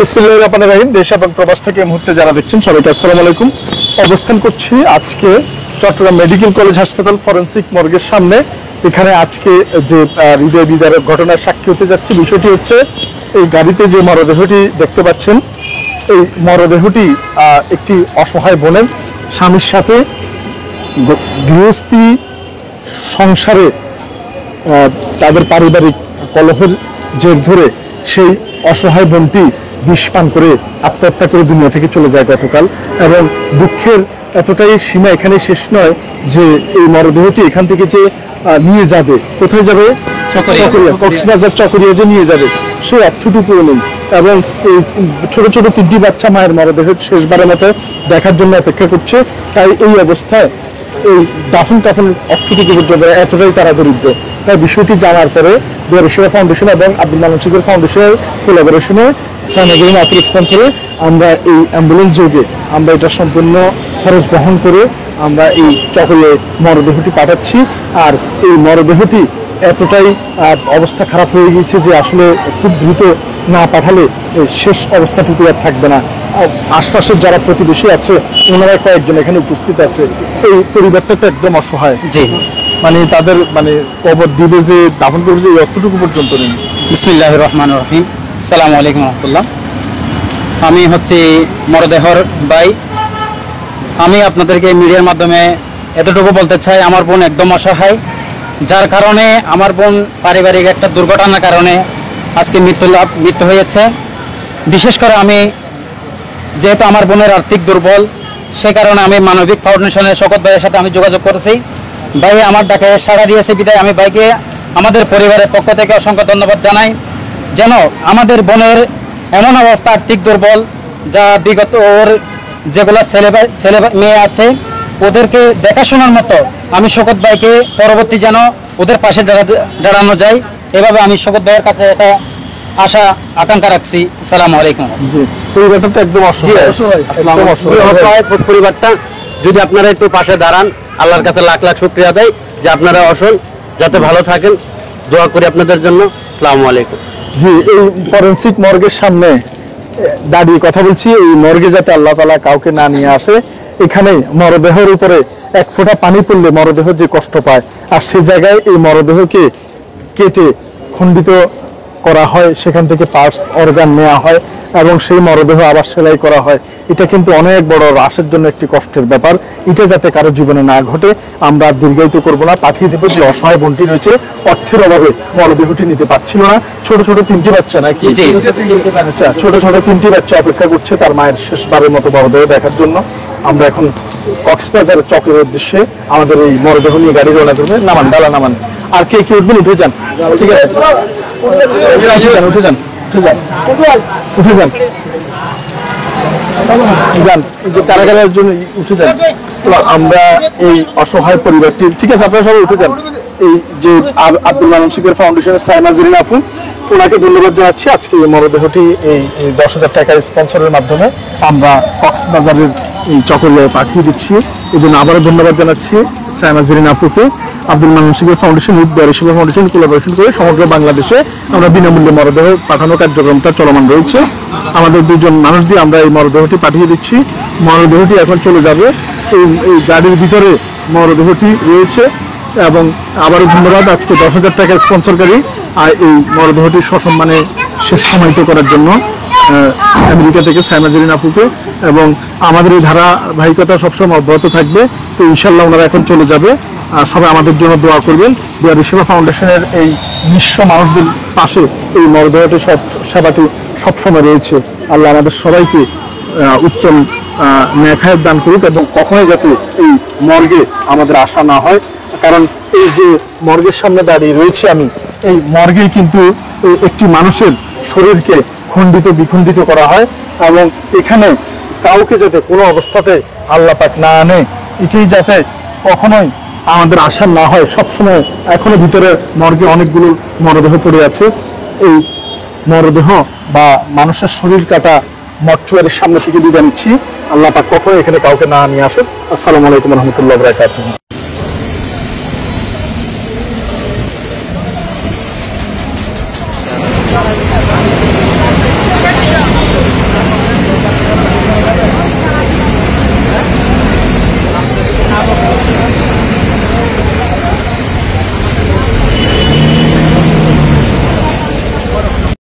বিসমিল্লাহির রহমানির রহিম। দেশ এবং প্রবাস থেকে মুহূর্তে যারা দেখছেন সবাইকে আসসালামু আলাইকুম। অবস্থান করছি আজকে চট্টগ্রাম মেডিকেল কলেজ হাসপাতাল ফরেনসিক মর্গের সামনে। এখানে আজকে যে হৃদয় বিদারক ঘটনার সাক্ষী হতে যাচ্ছে, বিষয়টি হচ্ছে এই গাড়িতে যে মরদেহটি দেখতে পাচ্ছেন, এই মরদেহটি একটি অসহায় বোনের স্বামীর সাথে গৃহস্থী সংসারে তাদের পারিবারিক কলহের জের ধরে সেই অসহায় বোনটি বিষ পান করে আত্মহত্যা করে দুনিয়া থেকে চলে যায় গতকাল। এবং দুঃখের এতটাই সীমা এখানে শেষ নয় যে এই মরদেহটি এখান থেকে যে নিয়ে যাবে, কোথায় যাবে, কক্সবাজার চকরিয়া যে নিয়ে যাবে সেই অর্থটুকুও নেই। এবং এই ছোট ছোট তিনটি বাচ্চা মায়ের মরদেহ শেষবারের মতো দেখার জন্য অপেক্ষা করছে। তাই এই অবস্থায় এই দাফন কাফন অর্থটুকু পর্যন্ত এতটাই তারা দরিদ্র। তাই বিষয়টি জানার পরে বিহারিসেবা ফাউন্ডেশন এবং আব্দুল মান্নান শিকদার ফাউন্ডেশনের কোলাবোরেশনে সাইনাজরিন আফির স্পন্সরে আমরা এই অ্যাম্বুলেন্স যোগে আমরা এটা সম্পূর্ণ খরচ বহন করে আমরা এই চকরিয়া মরদেহটি পাঠাচ্ছি। আর এই মরদেহটি এতটাই অবস্থা খারাপ হয়ে গিয়েছে যে আসলে খুব দ্রুত না পাঠালে শেষ অবস্থাটুকু আর থাকবে না। আশপাশের যারা প্রতিবেশী আছে ওনারা কয়েকজন এখানে উপস্থিত আছে। এই পরিবারটা তো একদম অসহায়, জি, মানে তাদের মানে কবর দিবে যে দাফন করবে যে অতটুকু পর্যন্ত নেই। বিসমিল্লাহির রহমানির রহিম। আসসালামু আলাইকুম রাহমাতুল্লাহ। আমি হচ্ছে মরদেহর ভাই। আমি আপনাদেরকে মিডিয়ার মাধ্যমে এতটুকু বলতে চাই, আমার বোন একদম অসহায়, যার কারণে আমার বোন পারিবারিক একটা দুর্ঘটনার কারণে আজকে মৃত্যু হয়েছে। বিশেষ করে আমি যেহেতু আমার বোনের আর্থিক দুর্বল, সে কারণে আমি মানবিক ফাউন্ডেশনের শওকত ভাইয়ের সাথে আমি যোগাযোগ করেছি। ভাই আমার ডাকে সাড়া দিয়েছে বিদায় আমি ভাইকে আমাদের পরিবারের পক্ষ থেকে অসংখ্য ধন্যবাদ জানাই। যেন আমাদের বোনের এমন অবস্থা আর্থিক দুর্বল, যা বিগত ওর যেগুলো ছেলে মেয়ে আছে ওদেরকে দেখাশোনার মতো আমি শওকত ভাইকে পরবর্তী যেন ওদের পাশে দাঁড়ানো যায়, এভাবে আমি শওকত ভাইয়ের কাছে একটা আশা আকাঙ্ক্ষা রাখছি। আসসালামু আলাইকুম। পরিবারটা তো একদম অসহায়, পরিবারটা যদি আপনারা একটু পাশে দাঁড়ান, আল্লাহর কাছে লাখ লাখ শুকরিয়া দেয় যে আপনারা অসল যাতে ভালো থাকেন, দোয়া করি আপনাদের জন্য। আসসালামু আলাইকুম। জি, এই ফরেনসিক মর্গের সামনে দাঁড়িয়ে কথা বলছি, এই মর্গে যাতে আল্লাহ তাআলা কাউকে না নিয়ে আসে। এখানে মরদেহের উপরে এক ফোঁটা পানি পড়লে মরদেহ যে কষ্ট পায়, আর সেই জায়গায় এই মরদেহকে কেটে খণ্ডিত করা হয়, সেখান থেকে পার্টস অর্গান নেওয়া হয় এবং সেই মরদেহ আবার সেলাই করা হয়। এটা কিন্তু অনেক বড় রাশের জন্য একটি কষ্টের ব্যাপার। এটা যাতে কারো জীবনে না ঘটে আমরা দীর্ঘায়িত করবো না, পাঠিয়ে দেবো। যে অসহায় বোনটি রয়েছে অর্থের অভাবে মরদেহটি নিতে পারছিল না, ছোট ছোট তিনটি বাচ্চা নাকি, আচ্ছা, ছোট ছোট তিনটি বাচ্চা অপেক্ষা করছে তার মায়ের শেষবারের মতো মরদেহ দেখার জন্য। আমরা এখন কক্সবাজার চকের উদ্দেশ্যে আমাদের এই মরদেহ নিয়ে গাড়ি রওনা করবে। নামান, ডালা নামান। আর কে কে উঠবেন উঠে যান, ঠিক আছে, উঠে যান, উঠে যান, উঠে যান, যান, যে কারাগারের জন্য উঠে যান। তো আমরা এই অসহায় পরিবারটি, ঠিক আছে, আপনারা সবাই উঠে যান। এই যে আব্দুল মান্নান শিকদার ফাউন্ডেশনের সাইনাজরিন আপু, ওনাকে ধন্যবাদ জানাচ্ছি। আজকে এই মরদেহটি এই 10,000 টাকার স্পন্সরের মাধ্যমে আমরা কক্সবাজারের এই চকরিয়ায় পাঠিয়ে দিচ্ছি। এই জন্য আবারও ধন্যবাদ জানাচ্ছি সাইনাজরিন আপুকে। Abdul Mannan Sikdar foundation with Biharisheba foundation collaboration করে সমগ্র বাংলাদেশে আমরা বিনামূল্যে মরদেহ পাঠানো কার্যক্রমটা চলমান রয়েছে। আমাদের দুজন মানুষ দিয়ে আমরা এই মরদেহটি পাঠিয়ে দিচ্ছি। মরদেহটি এখন চলে যাবে এই গাড়ির ভিতরে মরদেহটি রয়েছে। এবং আবারও ধন্যবাদ আজকে 10,000 টাকা স্পন্সরকারী আর এই মরদেহটি সসম্মানে শেষ সমাহিত করার জন্য আমেরিকা থেকে সাইনাজরিন আপুকে। এবং আমাদের এই ধারাবাহিকতা সবসময় অব্যাহত থাকবে। তো ইনশাল্লাহ ওনারা এখন চলে যাবে। সবাই আমাদের জন্য দোয়া করবেন। বিহারিসেবা ফাউন্ডেশনের এই নিঃস্ব মানুষদের পাশে এই মরদেহটি সেবাটি সবসময় রয়েছে। আল্লাহ আমাদের সবাইকে উত্তম নেখায়েত দান করুক এবং কখনোই যাতে এই মর্গে আমাদের আশা না হয়। কারণ এই যে মর্গের সামনে দাঁড়িয়ে রয়েছে আমি, এই মর্গেই কিন্তু একটি মানুষের শরীরকে খণ্ডিত বিখণ্ডিত করা হয় এবং এখানে কাউকে যাতে কোনো অবস্থাতে আল্লাহ পাক না আনে, এটাই যাতে কখনোই আমাদের আশা না হয়। সবসময় এখনো ভিতরে মর্গে অনেকগুলো মরদেহ পড়ে আছে। এই মরদেহ বা মানুষের শরীর কাটা মর্চুয়ারির সামনে থেকে বিদায় নিচ্ছি। আল্লাহ পাক কখনো এখানে কাউকে না নিয়ে আসুক। আসসালামু আলাইকুম রহমতুল্লাহ বারাকাতুহু।